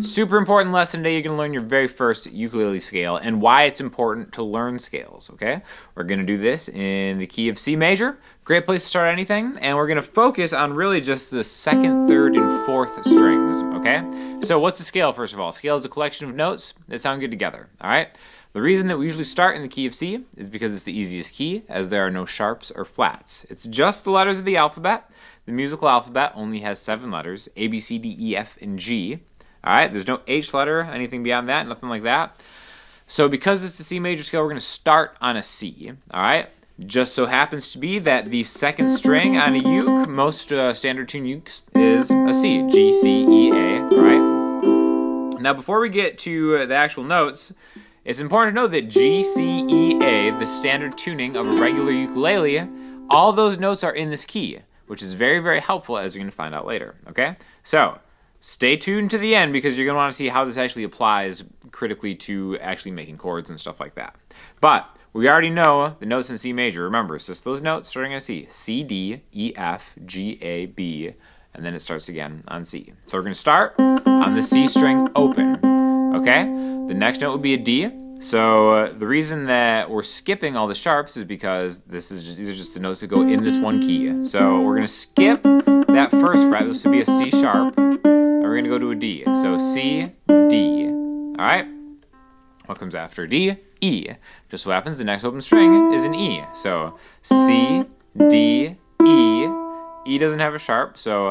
Super important lesson today. You're going to learn your very first ukulele scale and why it's important to learn scales, okay? We're going to do this in the key of C major. Great place to start anything. And we're going to focus on really just the second, third, and fourth strings, okay? So what's a scale, first of all? A scale is a collection of notes that sound good together, all right? The reason that we usually start in the key of C is because it's the easiest key, as there are no sharps or flats. It's just the letters of the alphabet. The musical alphabet only has 7 letters, A, B, C, D, E, F, and G. All right, there's no H letter, anything beyond that, nothing like that. So because it's the C major scale, we're going to start on a C, all right? Just so happens to be that the second string on a uke, most standard tune ukes, is a C, G, C, E, A, all right? Now, before we get to the actual notes, it's important to know that G, C, E, A, the standard tuning of a regular ukulele, all those notes are in this key, which is very, very helpful, as you're going to find out later, okay? So stay tuned to the end because you're going to want to see how this actually applies critically to actually making chords and stuff like that. But we already know the notes in C major. Remember, it's just those notes starting on C. C, D, E, F, G, A, B, and then it starts again on C. So we're going to start on the C string open, okay? The next note would be a D. So the reason that we're skipping all the sharps is because these are just the notes that go in this one key. So we're going to skip that first fret. This would be a C sharp. We're going to go to a D. So C, D. All right? What comes after D? E. Just so happens the next open string is an E. So C, D, E. E doesn't have a sharp, so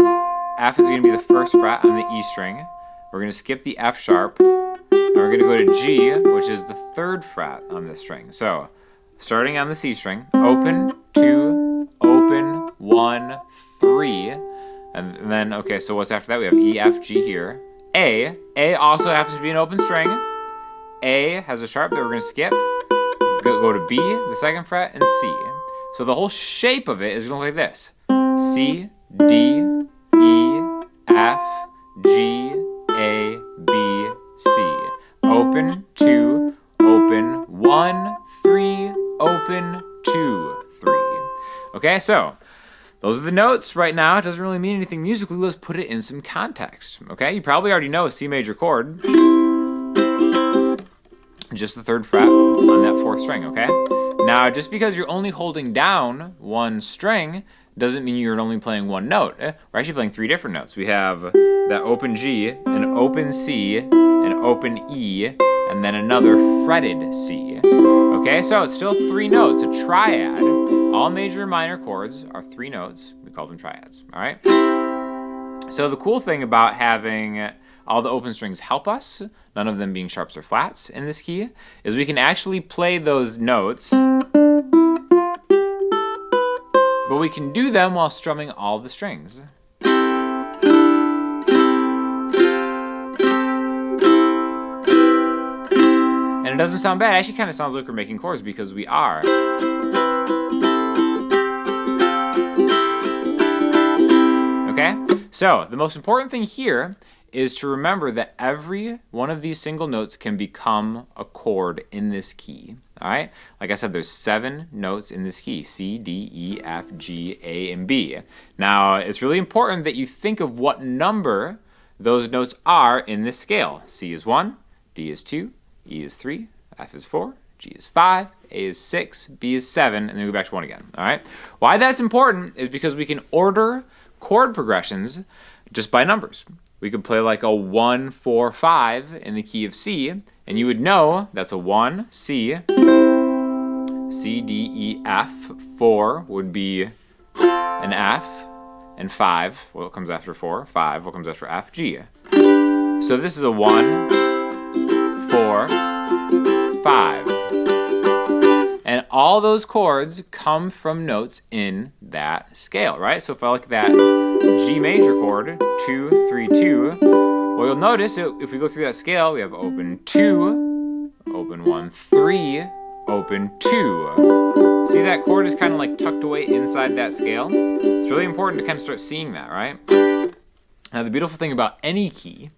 F is going to be the first fret on the E string. We're going to skip the F sharp. And we're going to go to G, which is the third fret on this string. So starting on the C string, open, 2, open, 1, 3. And then, okay, so what's after that? We have E, F, G here. A. A also happens to be an open string. A has a sharp that we're going to skip. Go to B, the second fret, and C. So the whole shape of it is going to look like this. C, D, E, F, G, A, B, C. Open, 2, open, 1, 3, open, 2, 3. Okay, so those are the notes right now. It doesn't really mean anything musically. Let's put it in some context. Okay, you probably already know a C major chord. Just the third fret on that fourth string, okay? Now, just because you're only holding down one string doesn't mean you're only playing one note. We're actually playing 3 different notes. We have that open G, an open C, an open E, and then another fretted C. Okay, so it's still 3 notes, a triad. All major and minor chords are 3 notes. We call them triads, all right? So the cool thing about having all the open strings help us, none of them being sharps or flats in this key, is we can actually play those notes, but we can do them while strumming all the strings. And it doesn't sound bad. It actually kind of sounds like we're making chords because we are. Okay? So, the most important thing here is to remember that every one of these single notes can become a chord in this key. All right? Like I said, there's 7 notes in this key: C, D, E, F, G, A, and B. Now, it's really important that you think of what number those notes are in this scale. C is 1, D is 2, E is 3, F is 4, G is 5, A is 6, B is 7, and then we go back to 1 again. All right? Why that's important is because we can order chord progressions just by numbers. We could play like a 1, 4, 5 in the key of C, and you would know that's a 1, C, C, D, E, F. 4 would be an F, and 5, what comes after 4? 5, what comes after F? G. So this is a 1, 4, 5. And all those chords come from notes in that scale, right? So if I look at that G major chord, 2, 3, 2, well, you'll notice if we go through that scale, we have open 2, open 1, 3, open 2. See, that chord is kind of like tucked away inside that scale. It's really important to kind of start seeing that, right? Now, the beautiful thing about any key,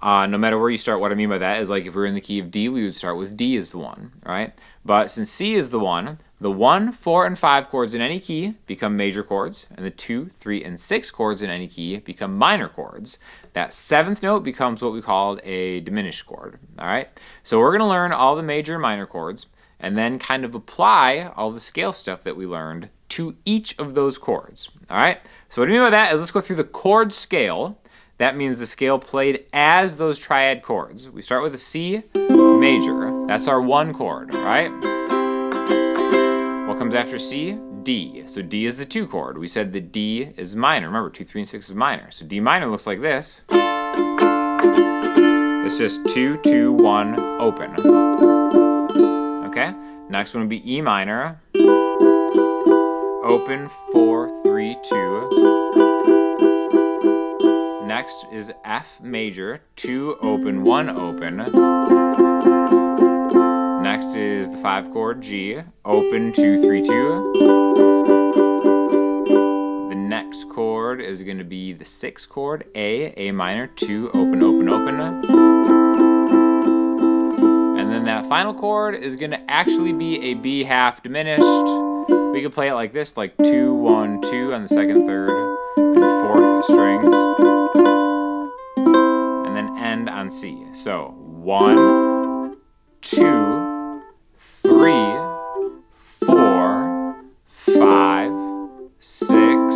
no matter where you start, what I mean by that is, like, if we're in the key of D, we would start with D as the 1, right? But since C is the 1, The 1, 4, and 5 chords in any key become major chords, and the 2, 3, and 6 chords in any key become minor chords. That 7th note becomes what we called a diminished chord. All right? So we're going to learn all the major and minor chords, and then kind of apply all the scale stuff that we learned to each of those chords. All right? So what I mean by that is let's go through the chord scale. That means the scale played as those triad chords. We start with a C major. That's our 1 chord, all right? What comes after C? D. So D is the 2 chord. We said that D is minor. Remember, 2, 3, and 6 is minor. So D minor looks like this. It's just 2, 2, 1, open. Okay? Next one would be E minor. Open, 4, 3, 2. Next is F major. 2, open, 1, open. Next is the 5 chord G, open, 2, 3, 2. The next chord is going to be the 6 chord A minor, 2, open, open, open. And then that final chord is going to actually be a B half diminished. We could play it like this, like 2, 1, 2 on the 2nd, 3rd, and 4th strings. And then end on C. So 1, 2, 3, 4, 5, 6,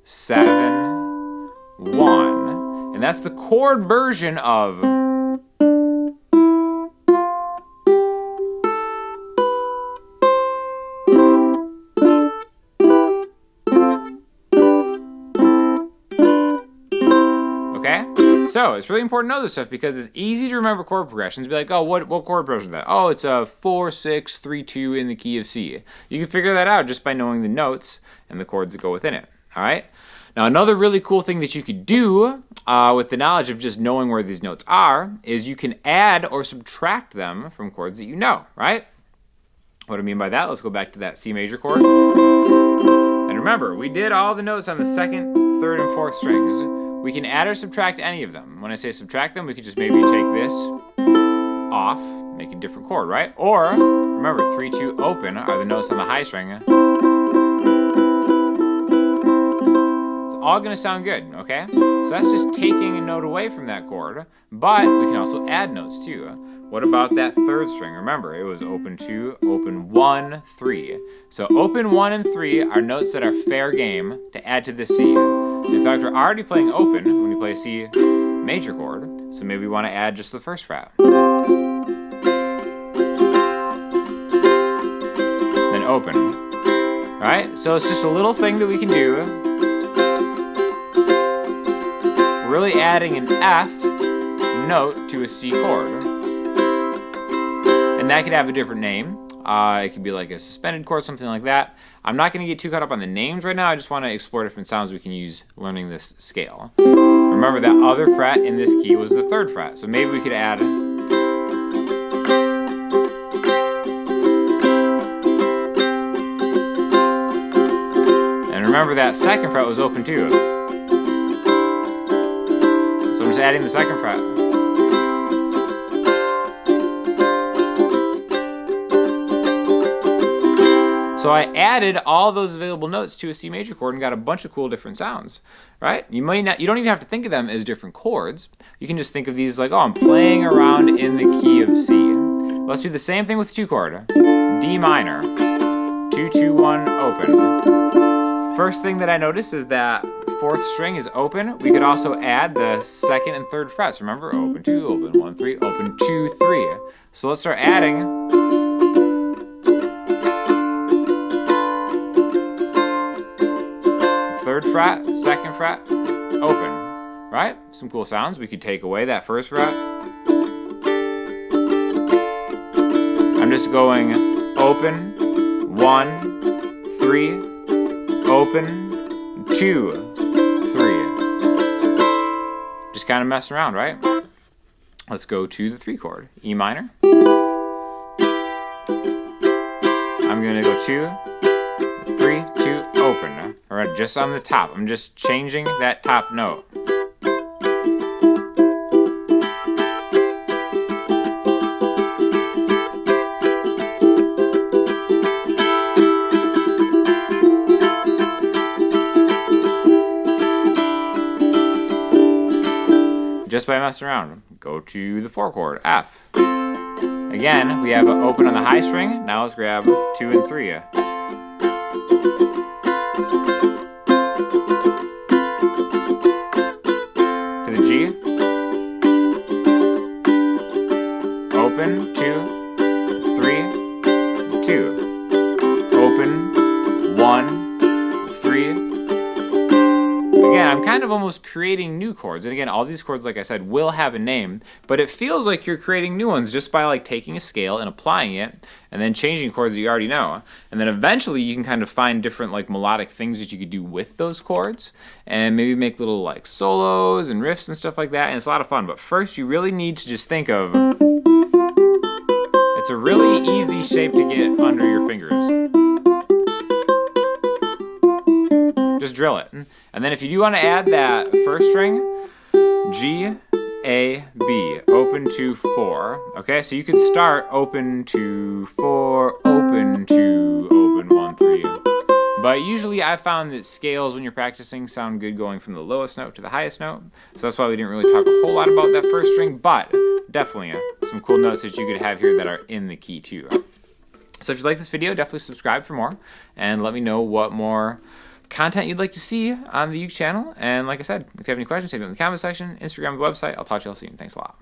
7, 1. And that's the chord version of So it's really important to know this stuff because it's easy to remember chord progressions. Be like, oh, what chord progression is that? Oh, it's a 4, 6, 3, 2 in the key of C. You can figure that out just by knowing the notes and the chords that go within it. All right. Now, another really cool thing that you could do with the knowledge of just knowing where these notes are is you can add or subtract them from chords that you know, right? What I mean by that, let's go back to that C major chord. And remember, we did all the notes on the 2nd, 3rd, and 4th strings. We can add or subtract any of them. When I say subtract them, we could just maybe take this off, make a different chord, right? Or, remember, 3, 2, open are the notes on the high string. It's all gonna sound good, okay? So that's just taking a note away from that chord, but we can also add notes too. What about that 3rd string? Remember, it was open 2, open 1, 3. So open 1 and 3 are notes that are fair game to add to the C. In fact, we're already playing open when we play a C major chord, so maybe we want to add just the 1st fret. Then open. All right, so it's just a little thing that we can do. We're really adding an F note to a C chord. And that could have a different name. It could be like a suspended chord, something like that. I'm not going to get too caught up on the names right now. I just want to explore different sounds we can use learning this scale. Remember that other fret in this key was the 3rd fret. So maybe we could add and remember that 2nd fret was open too. So I'm just adding the 2nd fret. So I added all those available notes to a C major chord and got a bunch of cool different sounds, right? You don't even have to think of them as different chords. You can just think of these like, oh, I'm playing around in the key of C. Let's do the same thing with the 2 chord. D minor, 2, 2, 1, open. First thing that I noticed is that 4th string is open. We could also add the 2nd and 3rd frets. Remember, open 2, open 1, 3, open 2, 3. So let's start adding. 3rd fret, 2nd fret, open, right? Some cool sounds. We could take away that 1st fret. I'm just going open, 1, 3, open, 2, 3. Just kind of messing around, right? Let's go to the 3 chord, E minor. I'm gonna go 2, 3, 2, open. All right, just on the top. I'm just changing that top note. just by messing around. Go to the 4 chord, F. Again, we have an open on the high string. Now let's grab 2 and 3. To the G. Open, 2, 3, 2. Open, 1, 3. Again, I'm kind of almost creating new chords. And again, all these chords, like I said, will have a name, but it feels like you're creating new ones just by like taking a scale and applying it and then changing chords that you already know. And then eventually you can kind of find different like melodic things that you could do with those chords and maybe make little like solos and riffs and stuff like that. And it's a lot of fun. But first you really need to just think of, it's a really easy shape to get under your fingers. Just drill it. And then if you do want to add that first string, G, A, B, open to 4. Okay, so you could start open to 4, open to, open 1, 3. But usually I found that scales when you're practicing sound good going from the lowest note to the highest note. So that's why we didn't really talk a whole lot about that first string, but definitely some cool notes that you could have here that are in the key too. So if you like this video, definitely subscribe for more and let me know what more content you'd like to see on the uke channel. And like I said, if you have any questions, leave them in the comment section, Instagram, the website. I'll talk to you all soon. Thanks a lot.